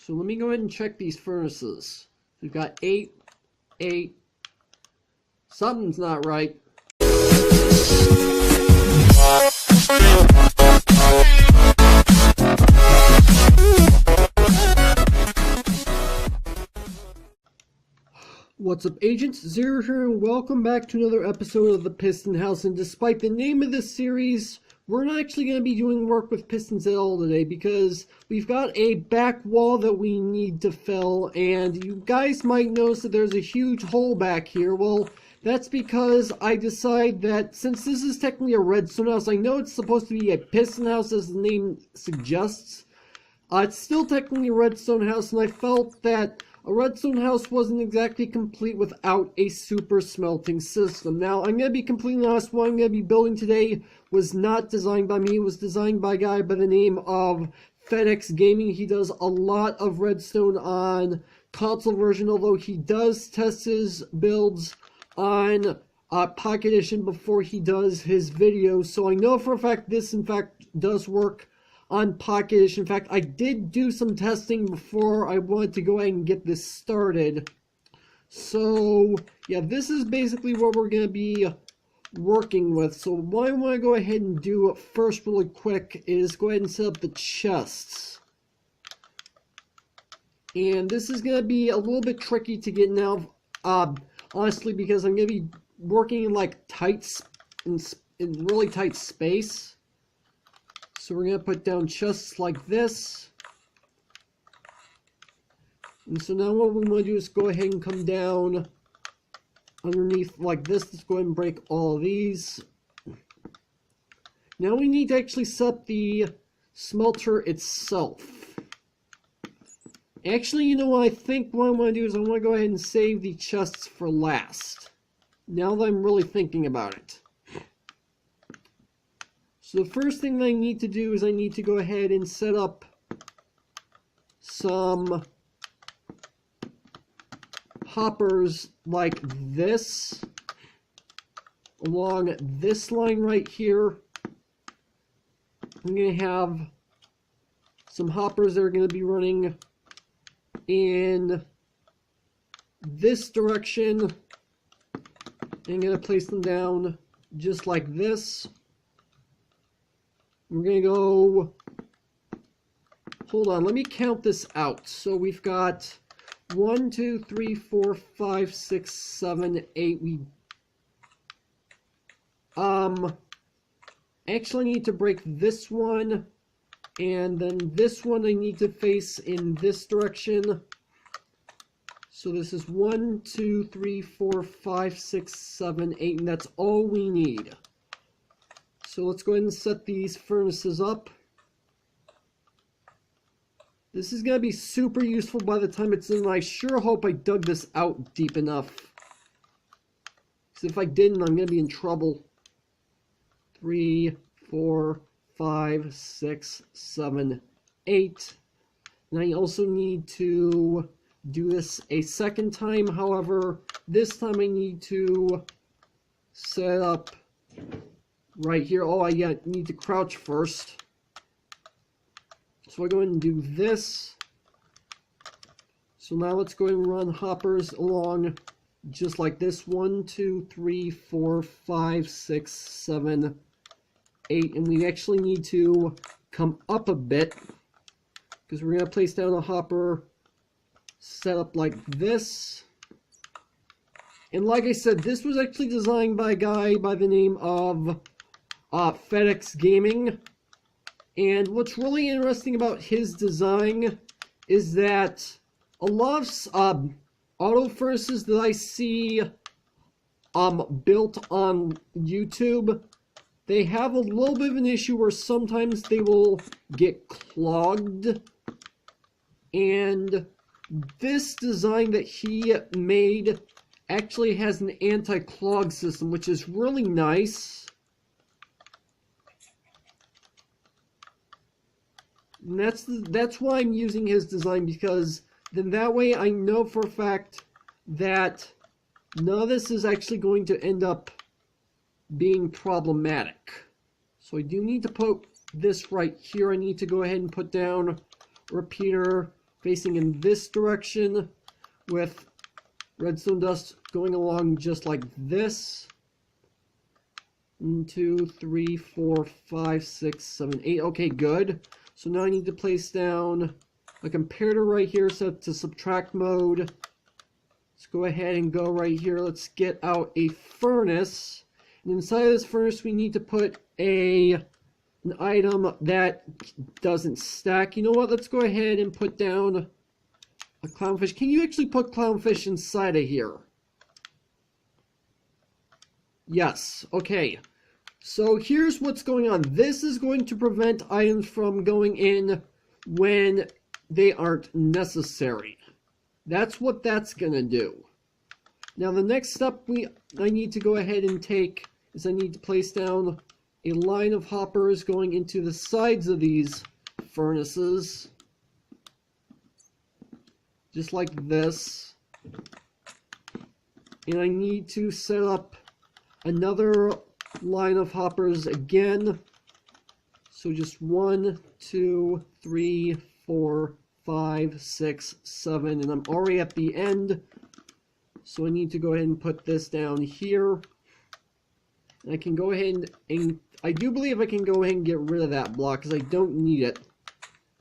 So let me go ahead and check these furnaces. We've got 8, 8. Something's not right. What's up, Agents? Zero here, and welcome back to another episode of the Piston House. And despite the name of this series, we're not actually going to be doing work with pistons at all today because we've got a back wall that we need to fill, and you guys might notice that there's a huge hole back here. Well, that's because I decided that since this is technically a redstone house, I know it's supposed to be a piston house as the name suggests. It's still technically a redstone house, and I felt that a redstone house wasn't exactly complete without a super smelting system. Now, I'm going to be completely honest, what I'm going to be building today was not designed by me. It was designed by a guy by the name of FedEx Gaming. He does a lot of redstone on console version, although he does test his builds on Pocket Edition before he does his videos. So I know for a fact this, in fact, does work on Pocket Edition. In fact, I did do some testing before I wanted to go ahead and get this started. So, yeah, this is basically what we're going to be working with. So what I want to go ahead and do first really quick is go ahead and set up the chests. And this is going to be a little bit tricky to get now, honestly, because I'm going to be working in like in really tight space. So we're going to put down chests like this. And so now what we want to do is go ahead and come down underneath like this. Let's go ahead and break all of these. Now we need to actually set up the smelter itself. Actually, you know what? I think what I want to do is I want to go ahead and save the chests for last. Now that I'm really thinking about it. So the first thing that I need to do is I need to go ahead and set up some hoppers like this along this line right here. I'm going to have some hoppers that are going to be running in this direction. I'm going to place them down just like this. We're going to go, hold on, let me count this out. So we've got 1, 2, 3, 4, 5, 6, 7, 8. We actually need to break this one, and then this one I need to face in this direction. So this is 1, 2, 3, 4, 5, 6, 7, 8, and that's all we need. So let's go ahead and set these furnaces up. This is going to be super useful by the time it's in. I sure hope I dug this out deep enough. Because if I didn't, I'm going to be in trouble. 3, 4, 5, 6, 7, 8. And I also need to do this a second time. However, this time I need to set up right here. Oh, I need to crouch first. So I go ahead and do this. So now let's go ahead and run hoppers along just like this. 1, 2, 3, 4, 5, 6, 7, 8. And we actually need to come up a bit because we're going to place down a hopper set up like this. And like I said, this was actually designed by a guy by the name of FedEx Gaming. And what's really interesting about his design is that a lot of auto furnaces that I see built on YouTube, they have a little bit of an issue where sometimes they will get clogged. And this design that he made actually has an anti-clog system, which is really nice. And that's why I'm using his design, because then that way I know for a fact that none of this is actually going to end up being problematic. So I do need to put this right here. I need to go ahead and put down a repeater facing in this direction with redstone dust going along just like this. 1, 2, 3, 4, 5, 6, 7, 8. Okay, good. So now I need to place down a comparator right here set to subtract mode. Let's go ahead and go right here. Let's get out a furnace. And inside of this furnace, we need to put an item that doesn't stack. You know what? Let's go ahead and put down a clownfish. Can you actually put clownfish inside of here? Yes. Okay. So here's what's going on. This is going to prevent items from going in when they aren't necessary. That's what that's going to do. Now the next step I need to go ahead and take is I need to place down a line of hoppers going into the sides of these furnaces. Just like this. And I need to set up another line of hoppers again. So just 1, 2, 3, 4, 5, 6, 7, and I'm already at the end. So I need to go ahead and put this down here. And I can go ahead and I do believe I can go ahead and get rid of that block because I don't need it.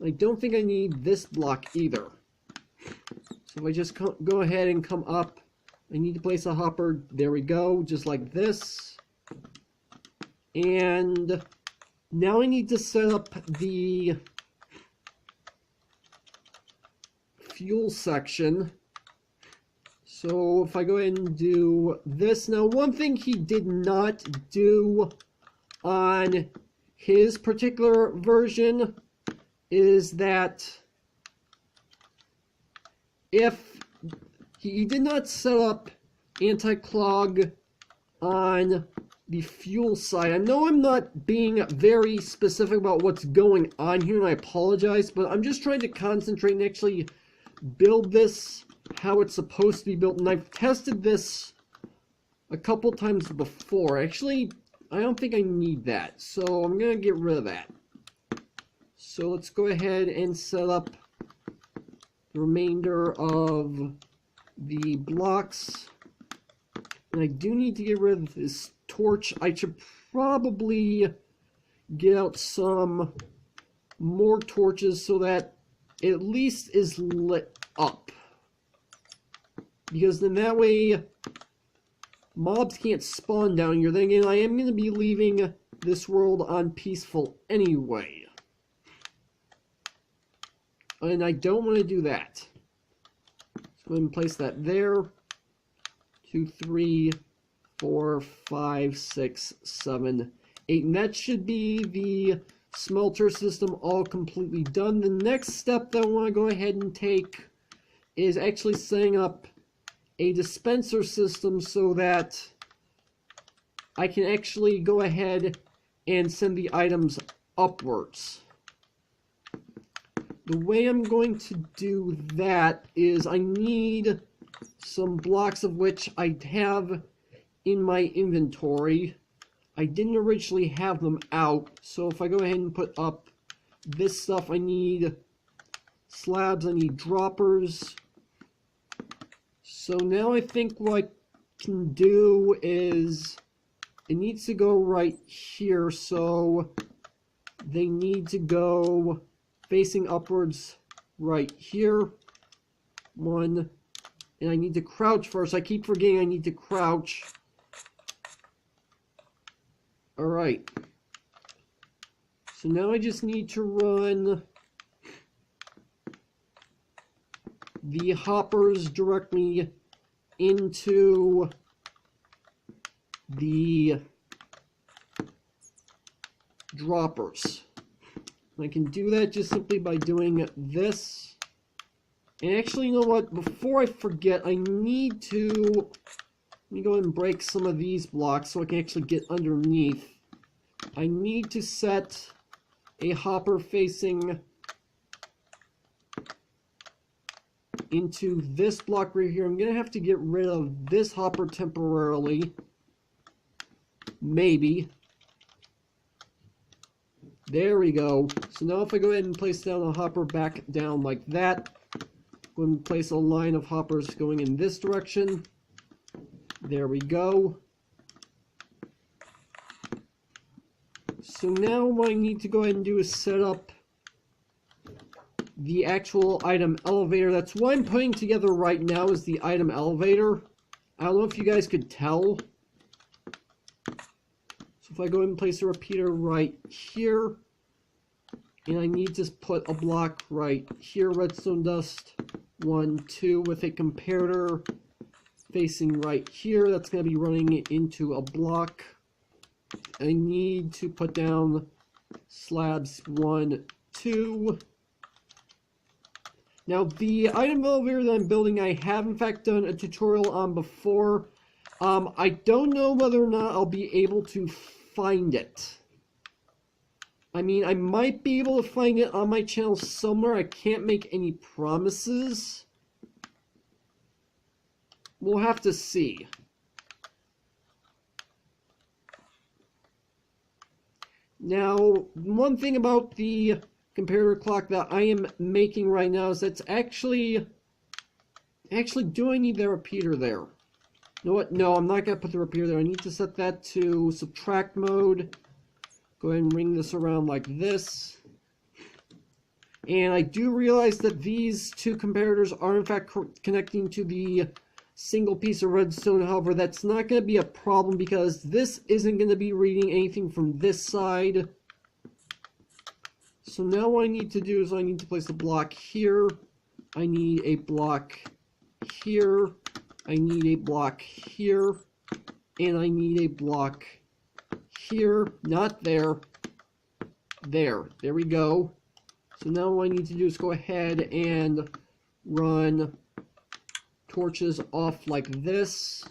I don't think I need this block either. So if I just go ahead and come up, I need to place a hopper. There we go, just like this. And now I need to set up the fuel section. So if I go ahead and do this. Now, one thing he did not do on his particular version is that if he did not set up anti-clog on the fuel side. I know I'm not being very specific about what's going on here, and I apologize, but I'm just trying to concentrate and actually build this how it's supposed to be built. And I've tested this a couple times before. Actually, I don't think I need that, so I'm going to get rid of that. So let's go ahead and set up the remainder of the blocks. And I do need to get rid of this torch. I should probably get out some more torches so that it at least is lit up. Because then that way mobs can't spawn down here. Then again, I am going to be leaving this world on peaceful anyway. And I don't want to do that. Let's go ahead and place that there. 2, 3, 4, 5, 6, 7, 8. And that should be the smelter system all completely done. The next step that I want to go ahead and take is actually setting up a dispenser system so that I can actually go ahead and send the items upwards. The way I'm going to do that is I need some blocks of which I have in my inventory. I didn't originally have them out, so if I go ahead and put up this stuff, I need slabs, I need droppers. So now I think what I can do is it needs to go right here, so they need to go facing upwards right here. 1, and I need to crouch first. I keep forgetting I need to crouch. Alright. So now I just need to run the hoppers directly into the droppers. I can do that just simply by doing this. And actually, you know what? Before I forget, I need to... Let me go ahead and break some of these blocks so I can actually get underneath. I need to set a hopper facing into this block right here. I'm going to have to get rid of this hopper temporarily. Maybe. There we go. So now if I go ahead and place down a hopper back down like that, Going to place a line of hoppers going in this direction. There we go. So now what I need to go ahead and do is set up the actual item elevator. That's what I'm putting together right now, is the item elevator. I don't know if you guys could tell. So if I go ahead and place a repeater right here, and I need to put a block right here, redstone dust, 1, 2, with a comparator facing right here. That's going to be running it into a block. I need to put down slabs 1, 2. Now, the item elevator that I'm building, I have in fact done a tutorial on before. I don't know whether or not I'll be able to find it. I mean, I might be able to find it on my channel somewhere. I can't make any promises. We'll have to see. Now, one thing about the comparator clock that I am making right now is that's actually, do I need that repeater there? You know what? No, I'm not going to put the repeater there. I need to set that to subtract mode. Go ahead and ring this around like this. And I do realize that these two comparators are in fact connecting to the single piece of redstone. However, that's not going to be a problem because this isn't going to be reading anything from this side. So now what I need to do is I need to place a block here. I need a block here. I need a block here. And I need a block here. Not there. There. There we go. So now what I need to do is go ahead and run torches off like this.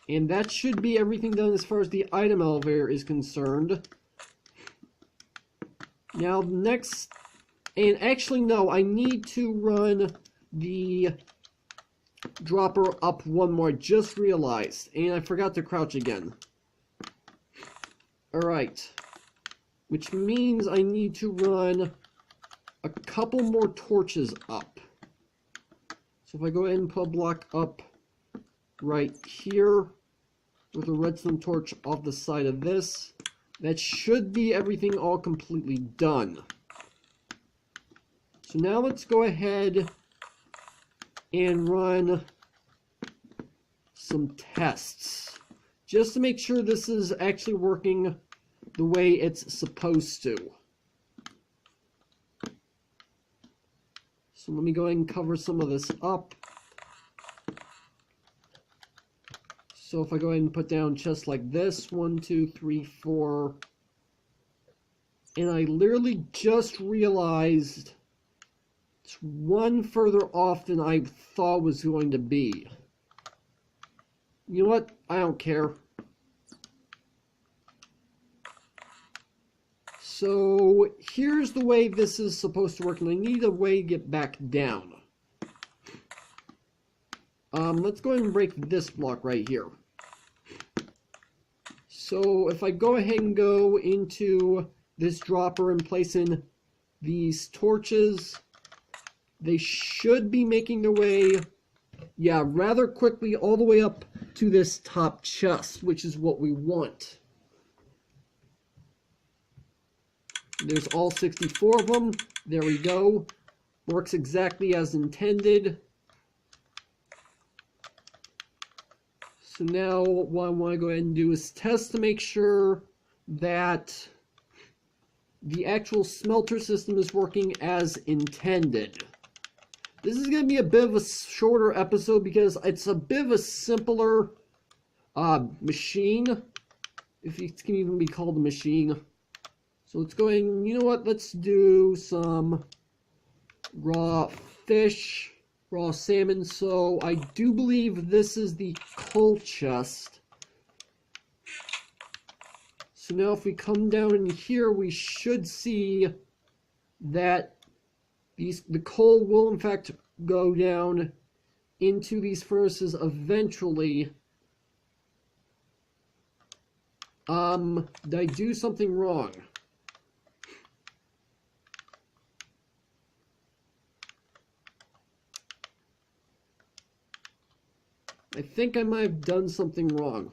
And that should be everything done as far as the item elevator is concerned. Now next, and actually no, I need to run the dropper up one more. Just realized, and I forgot to crouch again. Alright, which means I need to run a couple more torches up. So if I go ahead and put a block up right here with a redstone torch off the side of this, that should be everything all completely done. So now let's go ahead and run some tests just to make sure this is actually working the way it's supposed to. So let me go ahead and cover some of this up. So if I go ahead and put down chests like this, 1, 2, 3, 4, and I literally just realized it's one further off than I thought was going to be. You know what? I don't care. So here's the way this is supposed to work, and I need a way to get back down. Let's go ahead and break this block right here. So if I go ahead and go into this dropper and place in these torches, they should be making their way, yeah, rather quickly all the way up to this top chest, which is what we want. There's all 64 of them. There we go. Works exactly as intended. So now what I want to go ahead and do is test to make sure that the actual smelter system is working as intended. This is going to be a bit of a shorter episode because it's a bit of a simpler machine, if it can even be called a machine. So let's go ahead and, you know what, let's do some raw fish, raw salmon. So I do believe this is the coal chest. So now if we come down in here, we should see that the coal will in fact go down into these furnaces eventually. Did I do something wrong? I think I might have done something wrong.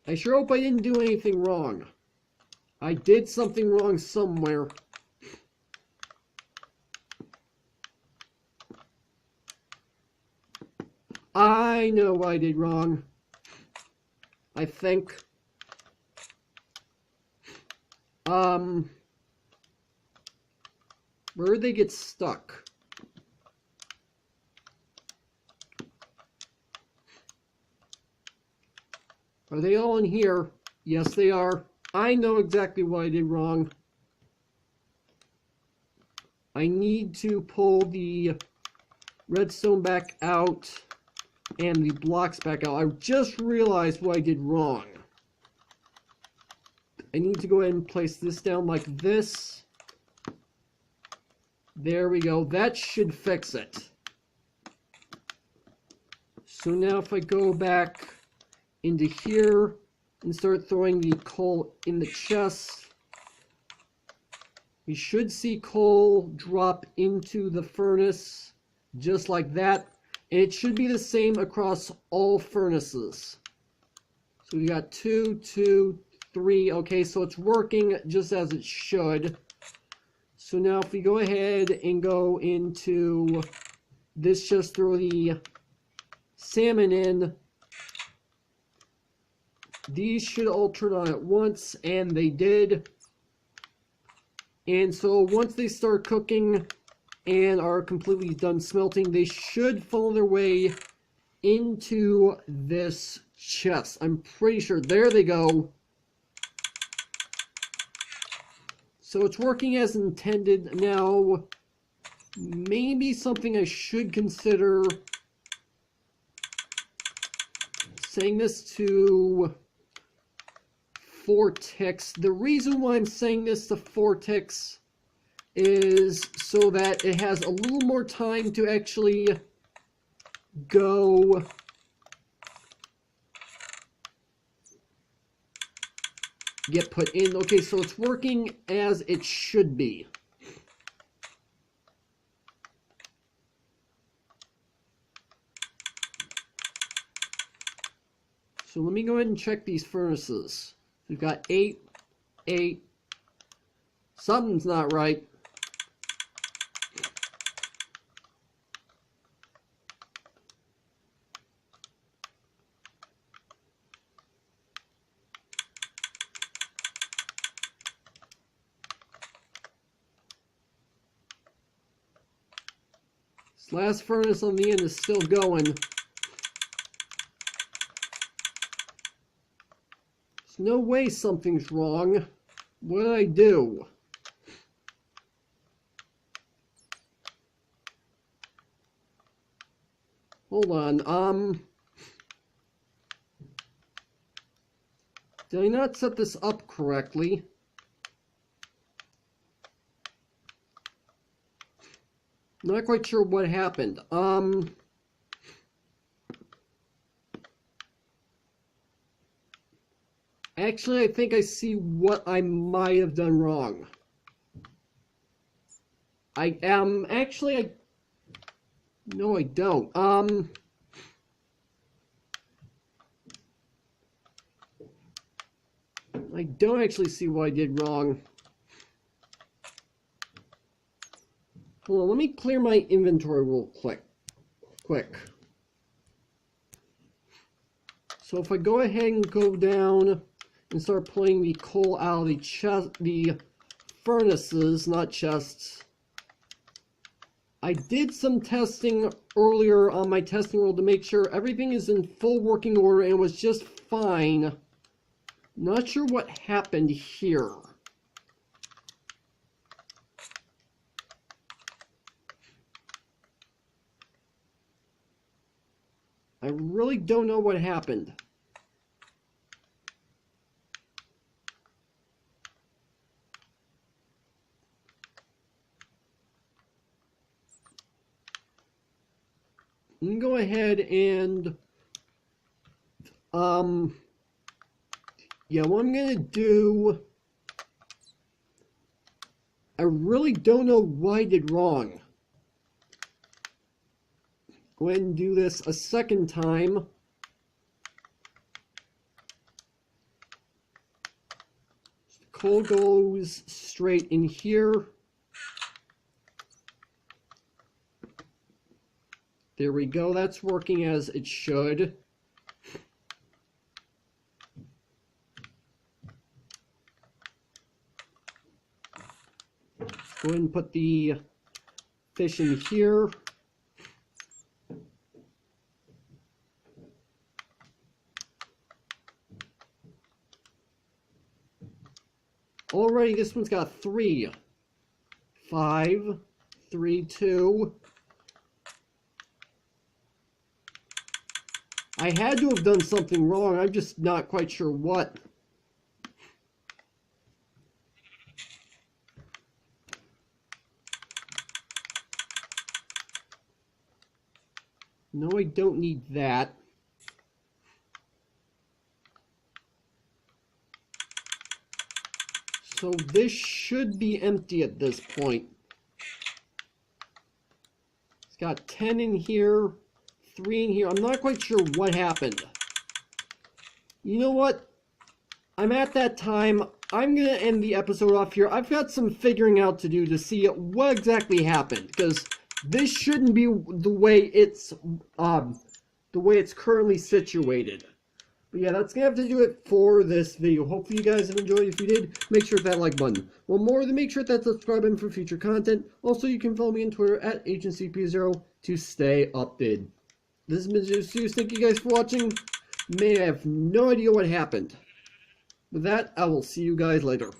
I sure hope I didn't do anything wrong. I did something wrong somewhere. I know what I did wrong. I think. Where did they get stuck? Are they all in here? Yes, they are. I know exactly what I did wrong. I need to pull the redstone back out and the blocks back out. I just realized what I did wrong. I need to go ahead and place this down like this. There we go. That should fix it. So now if I go back into here and start throwing the coal in the chest, we should see coal drop into the furnace just like that. And it should be the same across all furnaces. So we got 2, 2, 3. Okay, so it's working just as it should. So now if we go ahead and go into this, just throw the salmon in. These should all turn on at once, and they did. And so once they start cooking and are completely done smelting, they should funnel their way into this chest. I'm pretty sure. There they go. So it's working as intended. Now, maybe something I should consider saying this to 4 ticks. The reason why I'm saying this to 4 ticks is so that it has a little more time to actually go get put in. Okay, so it's working as it should be. So let me go ahead and check these furnaces. We've got 8, 8. Something's not right. This last furnace on the end is still going. There's no way something's wrong. What did I do? Hold on. Did I not set this up correctly? Not quite sure what happened. Actually, I think I see what I might have done wrong. No, I don't. I don't actually see what I did wrong. Hold on, let me clear my inventory real quick. So if I go ahead and go down and start pulling the coal out of the furnaces, not chests. I did some testing earlier on my testing world to make sure everything is in full working order and was just fine. Not sure what happened here. I really don't know what happened. You can go ahead and yeah, what I'm gonna do, I really don't know what I did wrong. go ahead and do this a second time. Coal goes straight in here. There we go. That's working as it should. Go ahead and put the fish in here. Alrighty, this one's got 3, 5, 3, 2. I had to have done something wrong. I'm just not quite sure what. No, I don't need that. So this should be empty at this point. It's got 10 in here, 3 in here. I'm not quite sure what happened. You know what? I'm at that time. I'm going to end the episode off here. I've got some figuring out to do to see what exactly happened, because this shouldn't be the way it's currently situated. But yeah, that's going to have to do it for this video. Hopefully you guys have enjoyed. If you did, make sure to hit that like button. One more, then make sure to hit that subscribe button for future content. Also, you can follow me on Twitter at AgentCP0 to stay updated. This has been Zeus. Thank you guys for watching. May I have no idea what happened. With that, I will see you guys later.